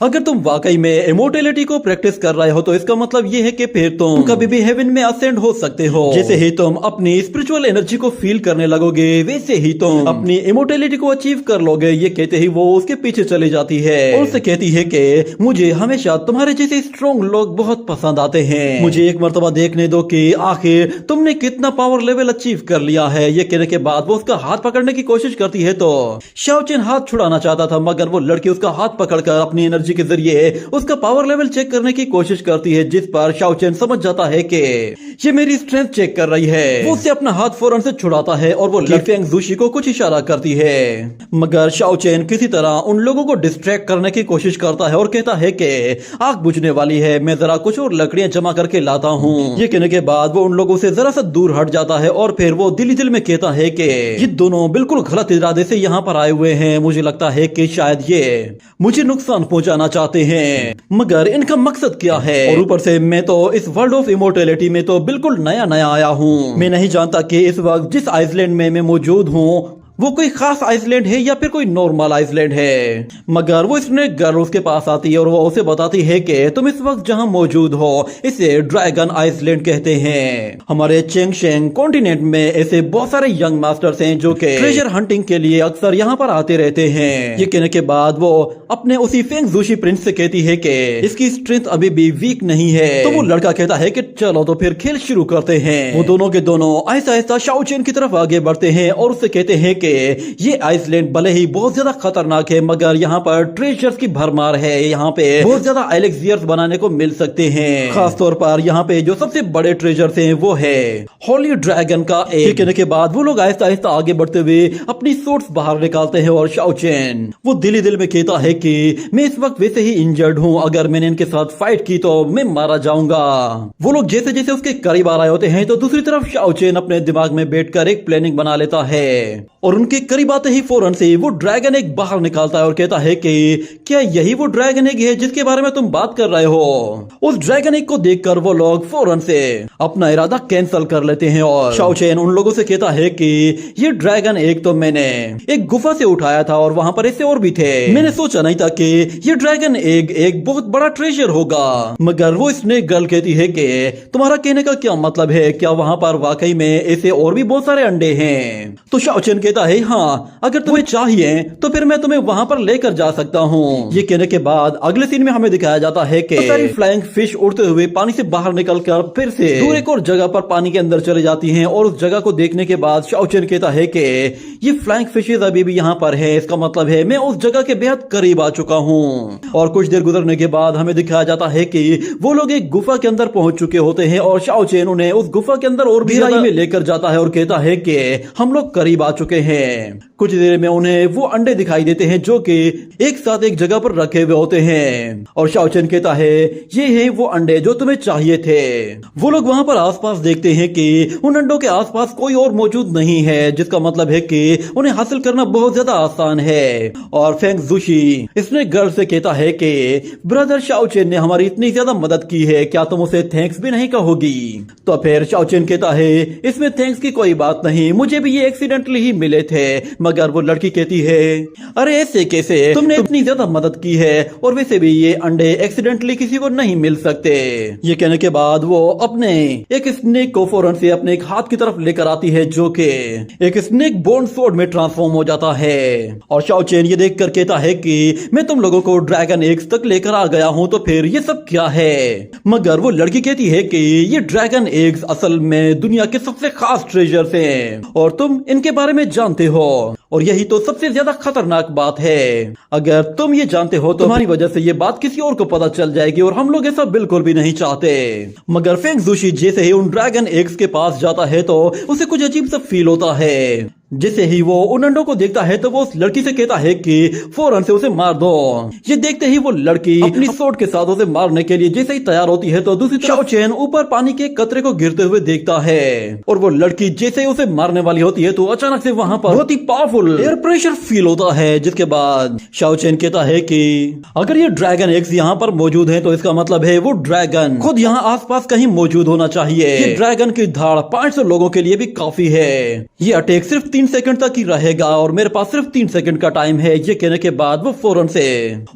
अगर तुम वाकई में इमोर्टैलिटी को प्रैक्टिस कर रहे हो तो इसका मतलब ये है कि फिर तुम कभी भी हेवन में असेंड हो सकते हो। जैसे ही तुम अपनी स्पिरिचुअल एनर्जी को फील करने लगोगे वैसे ही तुम अपनी इमोर्टैलिटी को अचीव कर लोगे। ये कहते ही वो उसके पीछे चली जाती है और उससे कहती है कि मुझे हमेशा तुम्हारे जैसे स्ट्रॉन्ग लोग बहुत पसंद आते हैं, मुझे एक मर्तबा देखने दो कि आखिर तुमने कितना पावर लेवल अचीव कर लिया है। ये कहने के बाद वो उसका हाथ पकड़ने की कोशिश करती है तो शाओ चेन हाथ छुड़ाना चाहता था, मगर वो लड़की उसका हाथ पकड़कर अपनी एनर्जी के जरिए उसका पावर लेवल चेक करने की कोशिश करती है, जिस पर शाओ चेन समझ जाता है कि ये मेरी स्ट्रेंथ चेक कर रही है। वो उससे अपना हाथ फौरन से छुड़ाता है और वो फेंग ज़ुशी को कुछ इशारा करती है, मगर शाओ चेन किसी तरह उन लोगों को डिस्ट्रैक्ट करने की कोशिश करता है और कहता है कि आग बुझने वाली है, मैं जरा कुछ और लकड़ियां जमा करके लाता हूँ। ये कहने के बाद वो उन लोगों से जरा सा दूर हट जाता है और फिर वो दिल ही दिल में कहता है कि ये दोनों बिल्कुल गलत इरादे से यहाँ पर आए हुए हैं, मुझे लगता है कि शायद ये मुझे नुकसान पहुंचाना चाहते हैं, मगर इनका मकसद क्या है। और ऊपर से मैं तो इस वर्ल्ड ऑफ इमोर्टेलिटी में तो बिल्कुल नया आया हूँ, मैं नहीं जानता कि इस वक्त जिस आइसलैंड में मैं मौजूद हूँ वो कोई खास आइसलैंड है या फिर कोई नॉर्मल आइसलैंड है। मगर वो स्नेक गर्ल उसके पास आती है और वो उसे बताती है कि तुम इस वक्त जहां मौजूद हो इसे ड्रैगन आइसलैंड कहते हैं। हमारे चेंगशेंग कॉन्टिनेंट में ऐसे बहुत सारे यंग मास्टर्स हैं जो कि ट्रेजर हंटिंग के लिए अक्सर यहाँ पर आते रहते हैं। ये कहने के बाद वो अपने उसी फेंग ज़ुशी प्रिंस से कहती है कि इसकी स्ट्रेंथ अभी भी वीक नहीं है। तो वो लड़का कहता है कि चलो तो फिर खेल शुरू करते हैं। वो दोनों के दोनों आहिस्ता आहिस्ता शाओ चेन की तरफ आगे बढ़ते हैं और उससे कहते हैं कि ये आइसलैंड भले ही बहुत ज्यादा खतरनाक है, मगर यहाँ पर ट्रेजर्स की भरमार है, यहाँ पे बहुत ज्यादा एलेक्सियर्स बनाने को मिल सकते हैं। खास तौर पर यहाँ पे जो सबसे बड़े ट्रेजर्स हैं वो है होली ड्रैगन का एग। कहने के बाद वो लोग आहिस्ता आहिस्ता आगे बढ़ते हुए अपनी सोर्स बाहर निकालते हैं और शाओ चेन वो दिल ही दिल में कहता है कि मैं इस वक्त वैसे ही इंजर्ड हूँ, अगर मैंने इनके साथ फाइट की तो मैं मारा जाऊंगा। वो लोग जैसे जैसे उसके करीब आ रहे होते हैं तो दूसरी तरफ शाओ चेन अपने दिमाग में बैठकर एक प्लानिंग बना लेता है और उनके करीब आते ही फौरन से वो ड्रैगन एग बाहर निकालता है और कहता है कि क्या यही वो ड्रैगन एग है जिसके बारे में तुम बात कर रहे हो। उस ड्रैगन एग को देखकर वो लोग फौरन से अपना इरादा कैंसिल कर लेते हैं और शाओ चेन उन लोगों से कहता है कि ये ड्रैगन एग तो मैंने एक गुफा से उठाया था और वहां पर ऐसे और भी थे, मैंने सोचा नहीं था कि ये ड्रैगन एग एक बहुत बड़ा ट्रेजर होगा। मगर वो स्नेक गर्ल कहती है कि तुम्हारा कहने का क्या मतलब है, क्या वहां पर वाकई में ऐसे और भी बहुत सारे अंडे हैं। तो शाओ चेन कहता है हाँ, अगर तुम्हें चाहिए तो फिर मैं तुम्हें वहां पर लेकर जा सकता हूँ। ये कहने के बाद अगले सीन में हमें दिखाया जाता है कि सारी फ्लाइंग फिश उड़ते हुए पानी से बाहर निकलकर फिर से दूर एक और जगह पर पानी के अंदर चले जाती हैं और उस जगह को देखने के बाद शाओ चेन कहता है कि ये फ्लाइंग फिशेज अभी भी यहाँ पर है, इसका मतलब है मैं उस जगह के बेहद करीब आ चुका हूँ। और कुछ देर गुजरने के बाद हमें दिखाया जाता है कि वो लोग एक गुफा के अंदर पहुंच चुके होते हैं और शाओ चेन उन्हें उस गुफा के अंदर और भी गहराई में लेकर जाता है और कहता है कि हम लोग करीब आ चुके हैं। कुछ देर में उन्हें वो अंडे दिखाई देते हैं जो कि एक साथ एक जगह पर रखे हुए होते हैं और शाओ चेन कहता है ये है वो अंडे जो तुम्हें चाहिए थे। वो लोग वहां पर आसपास देखते हैं कि उन अंडों के आसपास कोई और मौजूद नहीं है, जिसका मतलब है कि उन्हें हासिल करना बहुत ज्यादा आसान है। और फेंग ज़ुशी इसने गर्ल से कहता है कि ब्रदर शाओ चेन ने हमारी इतनी ज्यादा मदद की है, क्या तुम उसे थैंक्स भी नहीं कहोगी। तो फिर शाओ चेन कहता है इसमें थैंक्स की कोई बात नहीं, मुझे भी ये एक्सीडेंटली ही मिले थे। मगर वो लड़की कहती है अरे ऐसे कैसे, तुमने इतनी ज्यादा मदद की है और वैसे भी ये अंडे एक्सीडेंटली किसी को नहीं मिल सकते। ये कहने के बाद वो अपने एक स्नेक को फौरन से अपने एक हाथ की तरफ लेकर आती है जो कि एक स्नेक बोन स्वॉर्ड में ट्रांसफॉर्म हो जाता है। और शाओ चेन ये देखकर कहता है कि मैं तुम लोगों को ड्रैगन एग्स तक लेकर आ गया हूँ, तो फिर ये सब क्या है। मगर वो लड़की कहती है कि ये ड्रैगन एग्स असल में दुनिया के सबसे खास ट्रेजर्स हैं और तुम इनके बारे में जानते हो और यही तो सबसे ज्यादा खतरनाक बात है। अगर तुम ये जानते हो तो तुम्हारी वजह से ये बात किसी और को पता चल जाएगी और हम लोग ऐसा बिल्कुल भी नहीं चाहते। मगर फेंग ज़ुशी जैसे ही उन ड्रैगन एग्स के पास जाता है तो उसे कुछ अजीब सा फील होता है। जैसे ही वो उन अंडों को देखता है तो वो उस लड़की से कहता है कि फौरन से उसे मार दो। ये देखते ही वो लड़की अपनी स्वॉर्ड के साथ उसे मारने के लिए जैसे ही तैयार होती है तो दूसरी तरफ शाओ चेन ऊपर पानी के कतरे को गिरते हुए देखता है और वो लड़की जैसे ही उसे मारने वाली होती है तो अचानक से वहां पर बहुत ही पावरफुल एयर प्रेशर फील होता है, जिसके बाद शाओ चेन कहता है कि अगर ये ड्रैगन एग्स यहाँ पर मौजूद है तो इसका मतलब है वो ड्रैगन खुद यहाँ आसपास कहीं मौजूद होना चाहिए। ये ड्रैगन की धाड़ 500 लोगों के लिए भी काफी है। ये अटैक सिर्फ 3 सेकंड तक ही रहेगा और मेरे पास सिर्फ 3 सेकंड का टाइम है। ये कहने के बाद वो फौरन से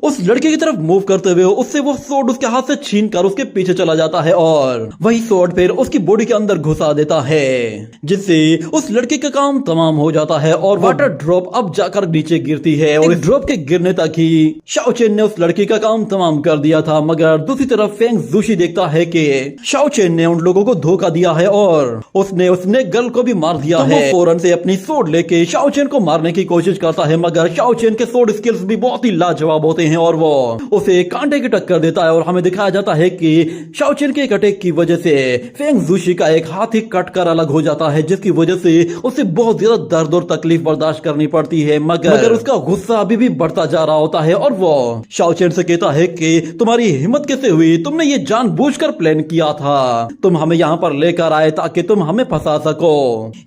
उस उस लड़के की तरफ मूव करते हुए उससे वो सोड उसके हाथ से छीन कर उसके पीछे चला जाता है और वही सोड फिर उसकी बॉडी के अंदर घुसा देता है, जिससे उस लड़के का काम तमाम हो जाता है और वाटर ड्रॉप अब जाकर नीचे गिरती है और इस ड्रॉप के गिरने तक ही शाओ चेन ने उस लड़की का काम तमाम कर दिया था। मगर दूसरी तरफ फेंग जूशी देखता है कि शाओ चेन ने उन लोगों को धोखा दिया है और उसने गर्ल को भी मार दिया है। वो फौरन से अपनी सोड लेके शाओ चेन को मारने की कोशिश करता है, मगर शाओ चेन के सोड स्किल्स भी बहुत ही लाजवाब होते हैं और वो उसे कांटे की टक्कर देता है और हमें दिखाया जाता है कि शाओ चेन के एक अटैक की वजह से फेंग जूशी का एक हाथ ही कट कर अलग हो जाता है, जिसकी वजह से उसे बहुत ज्यादा दर्द और तकलीफ बर्दाश्त करनी पड़ती है। मगर उसका गुस्सा अभी भी बढ़ता जा रहा होता है और वो शाओ चेन से कहता है कि तुम्हारी हिम्मत कैसे हुई, तुमने ये जानबूझकर प्लान किया था, तुम हमें यहाँ पर लेकर आए ताकि तुम हमें फंसा सको।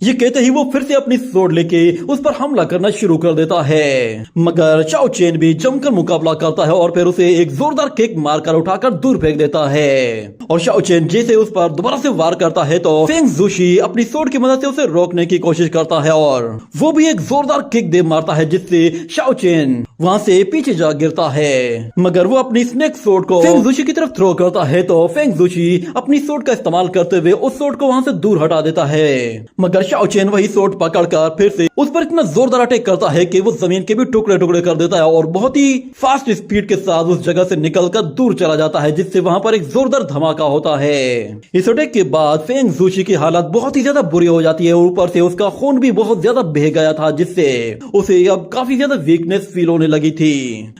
ये कहते ही वो फिर से अपनी सोड लेके उस पर हमला करना शुरू कर देता है, मगर शाओ चेन भी जमकर मुकाबला करता है और फिर उसे एक जोरदार किक मारकर उठाकर दूर फेंक देता है। और शाओ चेन जैसे उस पर दोबारा से वार करता है तो फेंग जूशी अपनी सोड की मदद से उसे रोकने की कोशिश करता है और वो भी एक जोरदार किक दे मारता है, जिससे शाओ चेन वहां से पीछे जा गिरता है। मगर वो अपनी स्नेक सोड को फेंग जूशी की तरफ थ्रो करता है तो फेंग जूशी अपनी सोड का इस्तेमाल करते हुए उस सोड को वहां से दूर हटा देता है, मगर शाओ चेन वही सोड पकड़कर फिर से उस पर इतना जोरदार अटैक करता है कि वो जमीन के भी टुकड़े टुकड़े कर देता है और बहुत ही फास्ट स्पीड के साथ उस जगह से निकलकर दूर चला जाता है, जिससे वहां पर एक जोरदार धमाका होता है। इस अटैक के बाद फेंग जूशी की हालत बहुत ही ज्यादा बुरी हो जाती है और ऊपर से उसका खून भी बहुत ज्यादा बह गया था, जिससे उसे अब काफी ज्यादा वीकनेस फील होने लगी थी।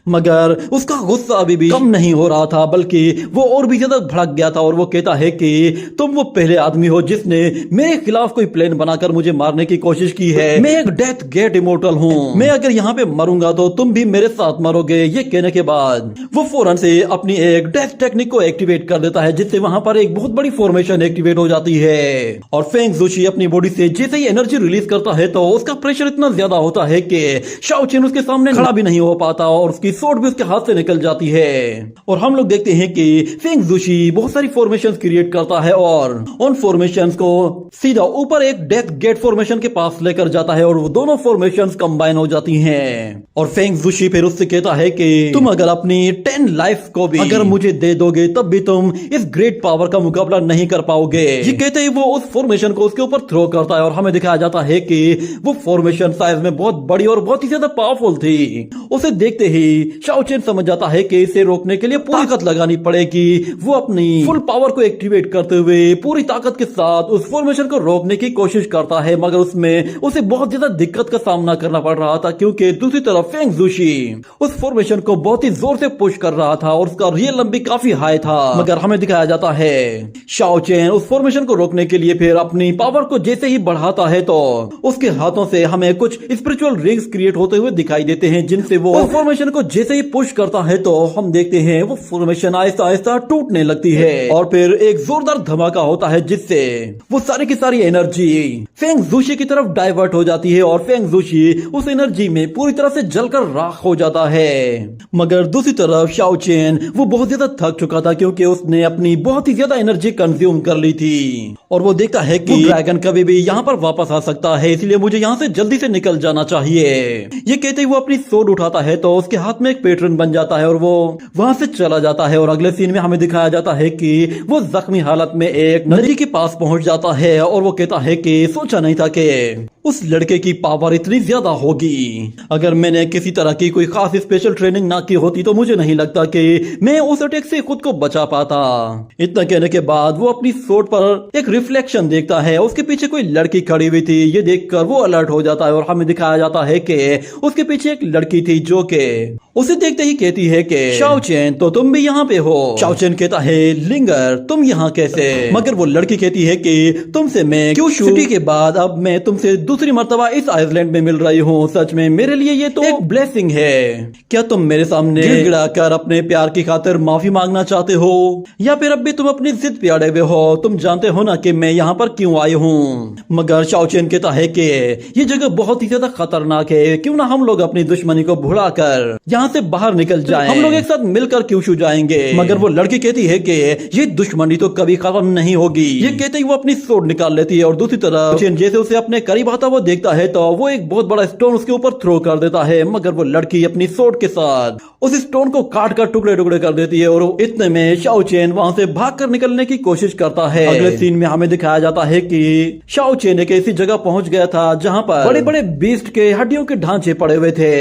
मगर उसका गुस्सा अभी भी कम नहीं हो रहा था, बल्कि वो और भी ज्यादा भड़क गया था और वो कहता है कि तुम वो पहले आदमी हो जिसने मेरे खिलाफ कोई प्लान बनाकर मुझे मारने की कोशिश की है। मैं एक डेथ गेट इमोर्टल हूँ, मैं अगर यहाँ पे मरूंगा तो तुम भी मेरे साथ मरोगे। ये कहने के बाद वो फौरन से अपनी एक डेथ टेक्निक को एक्टिवेट कर देता है, जिससे वहां पर एक बहुत बड़ी फॉर्मेशन एक्टिवेट हो जाती है और फेंग जूशी अपनी बॉडी से जैसे ही एनर्जी रिलीज करता है तो उसका प्रेशर इतना ज्यादा होता है कि शाओ चेन उसके सामने खड़ा भी नहीं हो पाता और उसकी सोड भी उसके हाथ से निकल जाती है। और हम लोग देखते हैं कि फेंग जूशी बहुत सारी फॉर्मेशंस क्रिएट करता है और उन फॉर्मेशंस को सीधा ऊपर एक डेथ गेट फॉर्मेशन के पास लेकर जाता है और वो दोनों फॉर्मेशंस कंबाइन हो जाती हैं। और फेंग जूशी फिर उससे कहता है कि तुम अगर अपनी 10 लाइफ को भी अगर मुझे दे दोगे तब भी तुम इस ग्रेट पावर का मुकाबला नहीं कर पाओगे। ये कहते ही वो उस फॉर्मेशन को उसके ऊपर थ्रो करता है और हमें दिखाया जाता है कि वो फॉर्मेशन साइज में बहुत बड़ी और बहुत ही ज्यादा पावरफुल थी। उसे देखते ही शाओ चेन समझ जाता है कि इसे रोकने के लिए पूरी ताकत लगानी पड़ेगी। वो अपनी फुल पावर को एक्टिवेट करते हुए पूरी ताकत के साथ उस फॉर्मेशन को रोकने की कोशिश करता है, मगर उसमें उसे बहुत ज्यादा दिक्कत का सामना करना पड़ रहा था, क्योंकि दूसरी तरफ फेंग जूशी उस फॉर्मेशन को बहुत ही जोर से पुश कर रहा था और उसका रियल लंबी काफी हाई था। मगर हमें दिखाया जाता है शाओ चेन उस फॉर्मेशन को रोकने के लिए फिर अपनी पावर को जैसे ही बढ़ाता है तो उसके हाथों से हमें कुछ स्पिरिचुअल रिंग्स क्रिएट होते हुए दिखाई देते हैं, जिनसे वो उस फॉर्मेशन को जैसे ही पुश करता है तो हम देखते हैं वो फॉर्मेशन आहिस्ता आहिस्ता टूटने लगती है और फिर एक जोरदार धमाका होता है, जिससे वो सारी की सारी एनर्जी फेंग जूशी की तरफ डाइवर्ट हो जाती है और फेंग जूशी उस एनर्जी में पूरी तरह से जलकर राख हो जाता है। मगर दूसरी तरफ शाओ चेन वो बहुत ज्यादा थक चुका था, क्योंकि उसने अपनी बहुत ही ज्यादा एनर्जी कंज्यूम कर ली थी और वो देखता है कि ड्रैगन कभी भी यहाँ पर वापस आ सकता है, इसलिए मुझे यहाँ से जल्दी से निकल जाना चाहिए। ये कहते ही वो अपनी सोड उठाता है तो उसके हाथ में एक पैटर्न बन जाता है और वो वहां से चला जाता है। और अगले सीन में हमें दिखाया जाता है कि वो जख्मी हालत में एक नदी के पास पहुंच जाता है और वो कहता है कि सोचा नहीं था कि उस लड़के की पावर इतनी ज्यादा होगी। अगर मैंने किसी तरह की कोई खास स्पेशल ट्रेनिंग ना की होती तो मुझे नहीं लगता कि मैं उस अटैक से खुद को बचा पाता। इतना कहने के बाद वो अपनी सोड पर एक रिफ्लेक्शन देखता है, उसके पीछे कोई लड़की खड़ी हुई थी। ये देखकर वो अलर्ट हो जाता है और हमें दिखाया जाता है कि उसके पीछे एक लड़की थी जो कि उसे देखते ही कहती है कि शाओ चेन तो तुम भी यहाँ पे हो। शाओ चेन कहता है लिंगर तुम यहाँ कैसे? मगर वो लड़की कहती है कि तुमसे मैं क्यूशू सिटी के बाद अब मैं तुमसे दूसरी मर्तबा इस आइसलैंड में मिल रही हूँ। सच में मेरे लिए ये तो एक ब्लेसिंग है। क्या तुम मेरे सामने गिड़गिड़ा कर अपने प्यार की खातिर माफी मांगना चाहते हो या फिर अब भी तुम अपनी जिद पे अड़े हुए हो? तुम जानते हो ना कि मैं यहाँ पर क्यों आई हूँ। मगर शाओ चेन कहता है कि ये जगह बहुत ही ज्यादा खतरनाक है, क्यों ना हम लोग अपनी दुश्मनी को भुला कर यहाँ से बाहर निकल जाएं। हम लोग एक साथ मिलकर क्यूशू जाएंगे। मगर वो लड़की कहती है कि ये दुश्मनी तो कभी खत्म नहीं होगी। ये कहते ही वो अपनी सोड निकाल लेती है और दूसरी तरफ चेन जैसे उसे अपने करीब आता वो देखता है तो वो एक बहुत बड़ा स्टोन उसके ऊपर थ्रो कर देता है। मगर वो लड़की अपनी सोड के साथ उस स्टोन को काट कर टुकड़े टुकड़े कर देती है और इतने में शाओ चेन वहां से भागकर निकलने की कोशिश करता है। अगले सीन में हमें दिखाया जाता है कि शाओ चेन एक ऐसी जगह पहुंच गया था जहां पर बड़े बड़े बीस्ट के हड्डियों के ढांचे पड़े हुए थे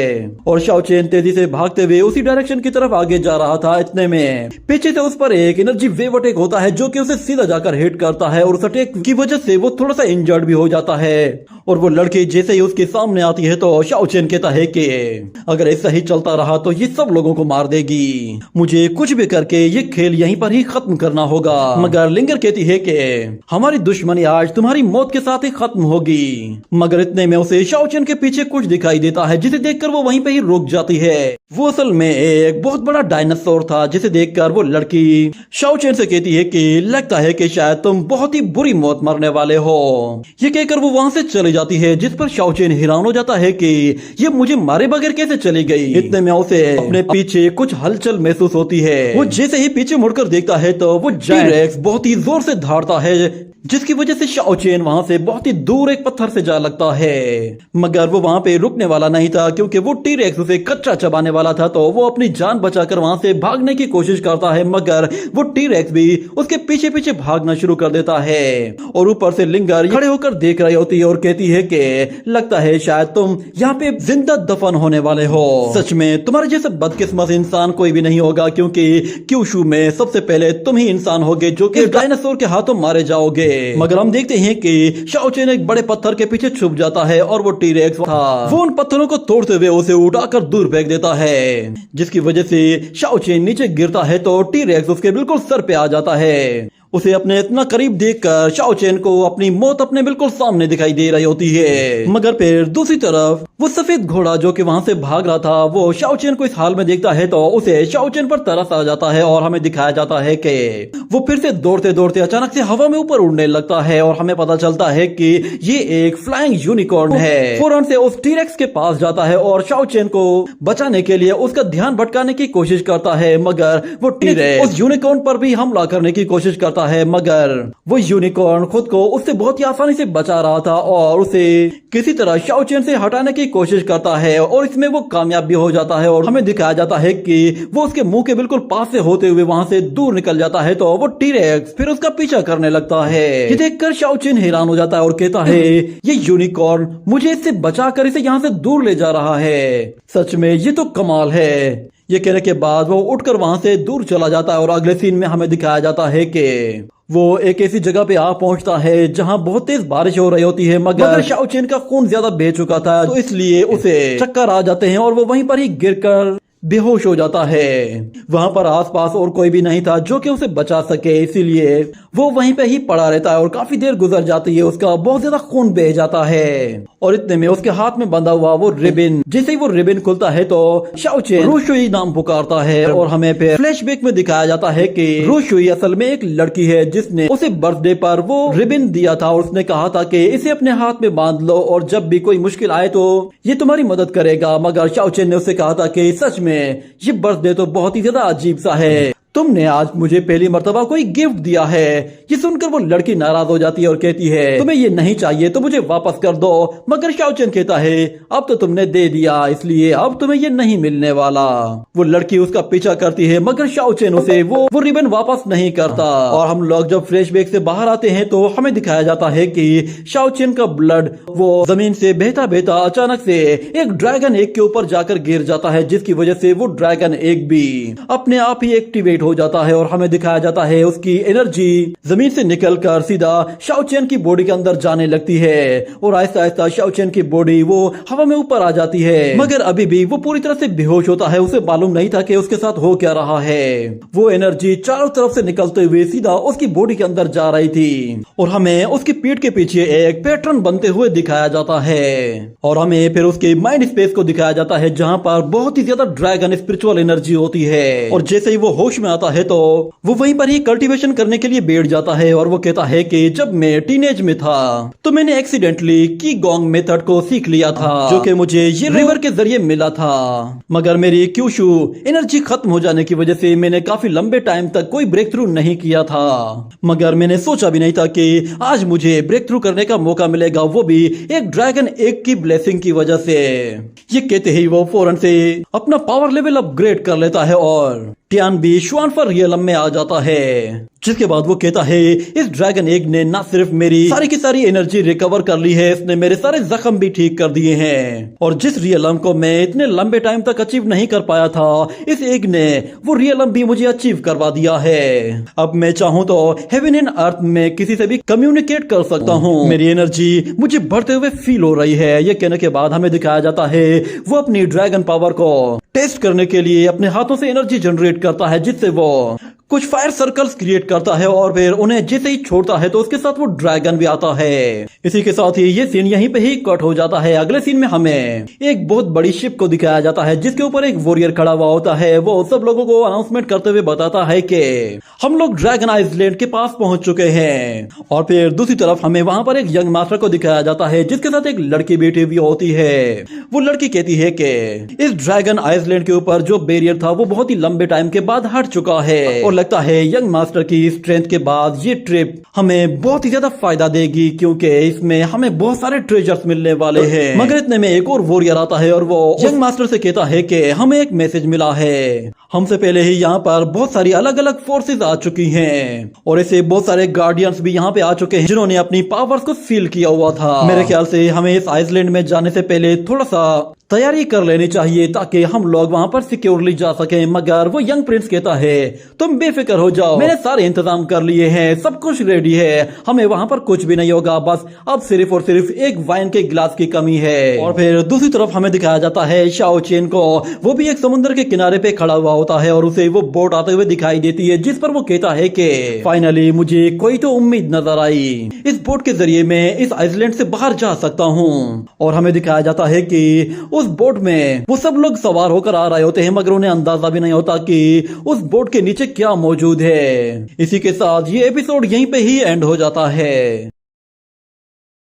और शाओ चेन तेजी से भागते हुए उसी डायरेक्शन की तरफ आगे जा रहा था। इतने में पीछे से उस पर एक एनर्जी वेव अटैक होता है जो कि उसे सीधा जाकर हिट करता है और उस अटैक की वजह से वो थोड़ा सा इंजर्ड भी हो जाता है। और वो लड़की जैसे ही उसके सामने आती है तो शाओ चेन कहता है कि अगर ऐसा ही चलता रहा तो ये सब लोगों को मार देगी, मुझे कुछ भी करके ये खेल यहीं पर ही खत्म करना होगा। मगर लिंगर कहती है कि हमारी दुश्मनी आज तुम्हारी मौत के साथ ही खत्म होगी। मगर इतने में उसे शाओ चेन के पीछे कुछ दिखाई देता है जिसे देखकर वो वहीं पे ही रुक जाती है। वो असल में एक बहुत बड़ा डायनासोर था जिसे देखकर वो लड़की शाओ चेन से कहती है कि लगता है कि शायद तुम बहुत ही बुरी मौत मरने वाले हो। ये कहकर वो वहां से चली जाती है जिस पर शाओ चेन हैरान हो जाता है कि ये मुझे मारे बगैर कैसे चली गई। इतने में उसे अपने पीछे कुछ हलचल महसूस होती है। वो जैसे ही पीछे मुड़कर देखता है तो वो टी-रेक्स बहुत ही जोर से दौड़ता है जिसकी वजह से शाओ चेन वहां से बहुत ही दूर एक पत्थर से जा लगता है। मगर वो वहां पे रुकने वाला नहीं था क्योंकि वो टी-रेक्स उसे कच्चा चबाने वाला था तो वो अपनी जान बचाकर वहां से भागने की कोशिश करता है। मगर वो टी-रेक्स भी उसके पीछे पीछे भागना शुरू कर देता है और ऊपर से लिंगर खड़े होकर देख रही होती है और कहती है कि लगता है शायद तुम यहाँ पे जिंदा दफन होने वाले हो। सच में तुम्हारे जैसे बदकिस्मत इंसान कोई भी नहीं होगा क्योंकि क्यूशू में सबसे पहले तुम ही इंसान होगे जो कि डायनासोर के हाथों मारे जाओगे। मगर हम देखते हैं कि शाओ चेन एक बड़े पत्थर के पीछे छुप जाता है और वो टी-रेक्स था वो उन पत्थरों को तोड़ते हुए उसे उठाकर दूर फेंक देता है जिसकी वजह से शाओ चेन नीचे गिरता है तो टी-रेक्स उसके बिल्कुल सर पे आ जाता है। उसे अपने इतना करीब देखकर शाओ चेन को अपनी मौत अपने बिल्कुल सामने दिखाई दे रही होती है। मगर फिर दूसरी तरफ वो सफेद घोड़ा जो कि वहां से भाग रहा था वो शाओ चेन को इस हाल में देखता है तो उसे शाओ चेन पर तरस आ जाता है और हमें दिखाया जाता है कि वो फिर से दौड़ते दौड़ते अचानक से हवा में ऊपर उड़ने लगता है और हमें पता चलता है कि ये एक फ्लाइंग यूनिकॉर्न है। फौरन से उस टी-रेक्स के पास जाता है और शाओ चेन को बचाने के लिए उसका ध्यान भटकाने की कोशिश करता है। मगर वो टी-रेक्स उस यूनिकॉर्न पर भी हमला करने की कोशिश करता है मगर वो यूनिकॉर्न खुद को उससे बहुत ही आसानी से बचा रहा था और उसे किसी तरह शाओ चेन से हटाने की कोशिश करता है और इसमें वो कामयाब भी हो जाता है और हमें दिखाया जाता है कि वो उसके मुंह के बिल्कुल पास से होते हुए वहां से दूर निकल जाता है तो वो टी-रेक्स फिर उसका पीछा करने लगता है। ये देखकर शाओ चेन हैरान हो जाता है और कहता है ये यूनिकॉर्न मुझे इससे बचाकर इसे यहाँ से दूर ले जा रहा है, सच में ये तो कमाल है। ये कहने के बाद वो उठकर वहां से दूर चला जाता है और अगले सीन में हमें दिखाया जाता है कि वो एक ऐसी जगह पे आ पहुंचता है जहां बहुत तेज बारिश हो रही होती है मगर शाओ चेन का खून ज्यादा बह चुका था तो इसलिए उसे चक्कर आ जाते हैं और वो वहीं पर ही गिरकर बेहोश हो जाता है। वहां पर आसपास और कोई भी नहीं था जो कि उसे बचा सके, इसीलिए वो वहीं पे ही पड़ा रहता है और काफी देर गुजर जाती है, उसका बहुत ज्यादा खून बह जाता है और इतने में उसके हाथ में बंधा हुआ वो रिबन, जैसे ही वो रिबन खुलता है तो शाओ चेन रुशुई नाम पुकारता है और हमें फिर फ्लैशबैक में दिखाया जाता है कि रुशुई असल में एक लड़की है जिसने उसे बर्थडे पर वो रिबन दिया था और उसने कहा था कि इसे अपने हाथ में बांध लो और जब भी कोई मुश्किल आए तो ये तुम्हारी मदद करेगा। मगर शाओ चेन ने उसे कहा था कि सच में ये बर्थडे तो बहुत ही ज्यादा अजीब सा है, तुमने आज मुझे पहली मर्तबा कोई गिफ्ट दिया है। ये सुनकर वो लड़की नाराज हो जाती है और कहती है तुम्हें ये नहीं चाहिए तो मुझे वापस कर दो। मगर शाओ चेन कहता है अब तो तुमने दे दिया इसलिए अब तुम्हें ये नहीं मिलने वाला। वो लड़की उसका पीछा करती है मगर शाओ चेन उसे वो रिबन वापस नहीं करता और हम लोग जब फ्लैशबैक से बाहर आते हैं तो हमें दिखाया जाता है कि शाओ चेन का ब्लड वो जमीन से बहता बहता अचानक से एक ड्रैगन एग के ऊपर जाकर गिर जाता है जिसकी वजह से वो ड्रैगन एग भी अपने आप ही एक्टिवेट हो जाता है और हमें दिखाया जाता है उसकी एनर्जी जमीन से निकलकर सीधा शाओ चेन की बॉडी के अंदर जाने लगती है और आहिस्ता आहिस्ता शाओ चेन की बॉडी वो हवा में ऊपर आ जाती है। मगर अभी भी वो पूरी तरह से बेहोश होता है, उसे मालूम नहीं था कि उसके साथ हो क्या रहा है। वो एनर्जी चारों तरफ से निकलते हुए सीधा उसकी बॉडी के अंदर जा रही थी और हमें उसकी पीठ के पीछे एक पैटर्न बनते हुए दिखाया जाता है और हमें फिर उसके माइंड स्पेस को दिखाया जाता है जहाँ पर बहुत ही ज्यादा ड्रैगन स्पिरिचुअल एनर्जी होती है और जैसे ही वो होश में आता है तो वो वहीं पर ही कल्टीवेशन करने के लिए बैठ जाता है और वो कहता है कि जब मैं टीनेज में था तो मैंने एक्सीडेंटली की गोंग मेथड को सीख लिया था, जो कि मुझे ये रिवर के जरिए मिला था। मगर मेरी क्यूशू एनर्जी खत्म हो जाने की वजह से मैंने काफी लंबे टाइम तक कोई ब्रेक थ्रू नहीं किया था। मगर मैंने सोचा भी नहीं था कि आज मुझे ब्रेक थ्रू करने का मौका मिलेगा, वो भी एक ड्रैगन एग की ब्लेसिंग की वजह से। ये कहते ही वो फौरन से अपना पावर लेवल अपग्रेड कर लेता है और टियान भी श्वानफर रियलम में आ जाता है। जिसके बाद वो कहता है इस ड्रैगन एग ने ना सिर्फ मेरी सारी की सारी एनर्जी रिकवर कर ली है, इसने मेरे सारे जख्म भी ठीक कर दिए हैं। और जिस रियलम को मैं इतने लंबे टाइम तक अचीव नहीं कर पाया था, इस एग ने वो रियलम भी मुझे अचीव करवा दिया है। अब मैं चाहूँ तो हेवन एंड अर्थ में किसी से भी कम्युनिकेट कर सकता हूँ। मेरी एनर्जी मुझे बढ़ते हुए फील हो रही है। ये कहने के बाद हमें दिखाया जाता है वो अपनी ड्रैगन पावर को टेस्ट करने के लिए अपने हाथों से एनर्जी जनरेट करता है, जिससे वो कुछ फायर सर्कल्स क्रिएट करता है और फिर उन्हें जैसे ही छोड़ता है तो उसके साथ वो ड्रैगन भी आता है। इसी के साथ ही ये सीन यहीं पे ही कट हो जाता है। अगले सीन में हमें एक बहुत बड़ी शिप को दिखाया जाता है जिसके ऊपर एक वॉरियर खड़ा हुआ होता है। वो सब लोगों को अनाउंसमेंट करते हुए बताता है कि हम लोग ड्रैगन आइलैंड के पास पहुंच चुके हैं। और फिर दूसरी तरफ हमें वहां पर एक यंग मास्टर को दिखाया जाता है जिसके साथ एक लड़की बैठी हुई होती है। वो लड़की कहती है कि इस ड्रैगन आइलैंड के ऊपर जो बैरियर था वो बहुत ही लंबे टाइम के बाद हट चुका है और लगता है यंग मास्टर की स्ट्रेंथ के बाद ये ट्रिप हमें बहुत ही ज्यादा फायदा देगी, क्योंकि इसमें हमें बहुत सारे ट्रेजर्स मिलने वाले हैं। मगर इतने में एक और वॉरियर आता है और वो यंग मास्टर से कहता है कि हमें एक मैसेज मिला है। हमसे पहले ही यहाँ पर बहुत सारी अलग अलग फोर्सेस आ चुकी हैं और ऐसे बहुत सारे गार्डियंस भी यहाँ पे आ चुके हैं जिन्होंने अपनी पावर्स को सील किया हुआ था। मेरे ख्याल से हमें इस आइसलैंड में जाने से पहले थोड़ा सा तैयारी कर लेनी चाहिए ताकि हम लोग वहाँ पर सिक्योरली जा सकें। मगर वो यंग प्रिंस कहता है तुम बेफिक्र हो जाओ, मैंने सारे इंतजाम कर लिए हैं, सब कुछ रेडी है, हमें वहाँ पर कुछ भी नहीं होगा, बस अब सिर्फ और सिर्फ एक वाइन के गिलास की कमी है। और फिर दूसरी तरफ हमें दिखाया जाता है शाओ चेन को। वो भी एक समुद्र के किनारे पे खड़ा हुआ होता है और उसे वो बोट आते हुए दिखाई देती है जिस पर वो कहता है कि फाइनली मुझे कोई तो उम्मीद नजर आई, इस बोट के जरिए मैं इस आइसलैंड से बाहर जा सकता हूँ। और हमें दिखाया जाता है कि उस बोट में वो सब लोग सवार होकर आ रहे होते हैं मगर उन्हें अंदाजा भी नहीं होता कि उस बोट के नीचे क्या मौजूद है। इसी के साथ ये एपिसोड यहीं पे ही एंड हो जाता है।